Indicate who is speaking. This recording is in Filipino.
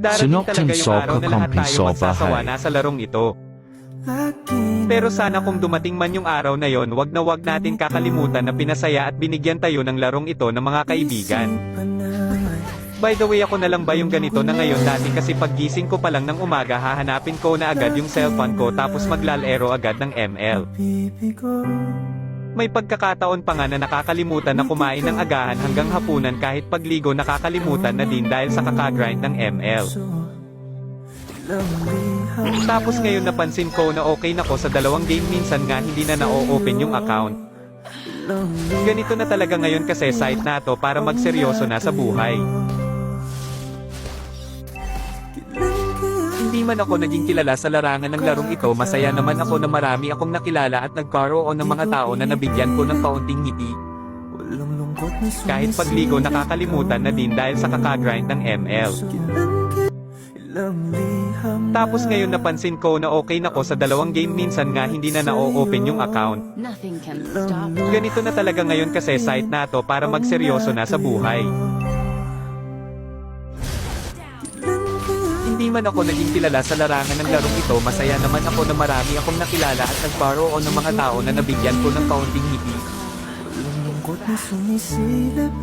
Speaker 1: Darating talaga yung araw na lahat tayo magsasawa na sa larong ito. Pero sana kung dumating man yung araw na yon, wag na wag natin kakalimutan na pinasaya at binigyan tayo ng larong ito ng mga kaibigan. By the way, ako na lang ba yung ganito na ngayon? Dati kasi paggising ko pa lang ng umaga hahanapin ko na agad yung cellphone ko tapos maglalaro agad ng ML. May pagkakataon pa nga na nakakalimutan na kumain ng agahan hanggang hapunan, kahit pagligo nakakalimutan na din dahil sa kakagrind ng ML. Tapos ngayon napansin ko na okay na ko sa 2 game, minsan nga hindi na na-open yung account. Ganito na talaga ngayon kasi site na to para magseryoso na sa buhay. Hindi man ako naging kilala sa larangan ng larong ito, masaya naman ako na marami akong nakilala at nagkaroon ng mga tao na nabigyan ko ng kaunting ngiti. Kahit pagligo nakakalimutan na din dahil sa kakagrind ng ML. Tapos ngayon napansin ko na okay na ko sa 2 game, minsan nga hindi na na-open yung account. Ganito na talaga ngayon kasi site na to para magseryoso na sa buhay. Hindi man ako naging kilala sa larangan ng larong ito, masaya naman ako na marami akong nakilala at nagkaroon ng mga tao na nabigyan ko ng kaunting ngiti.
Speaker 2: Walang lungkot na sumisilip